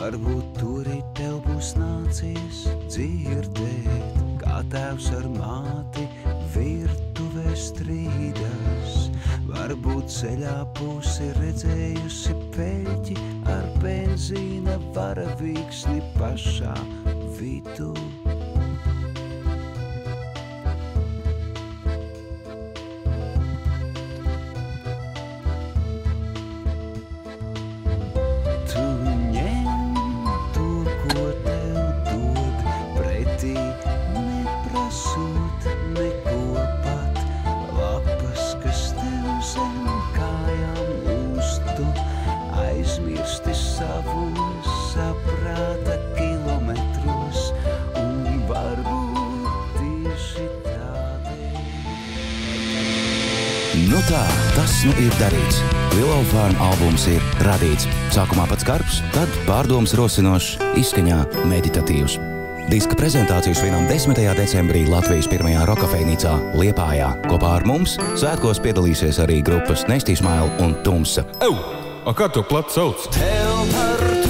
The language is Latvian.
Varbūt turīt tev būs nācies dzirdēt, kā tēvs ar māti virtuvē strīdas. Varbūt ceļā būsi redzējusi peļķi ar benzīna varavīksni pašā vidū. Nu tā, tas nu ir darīts. Willow Farm albums ir radīts. Sākumā pats skarbs, tad pārdomas rosinošs, izskaņā meditatīvs. Diska prezentāciju svinam 10. decembrī Latvijas pirmajā rokafejnīcā Liepājā. Kopā ar mums svētkos piedalīsies arī grupas Nestīsmaila un Tumsa. A kā to platu sauc? Tev par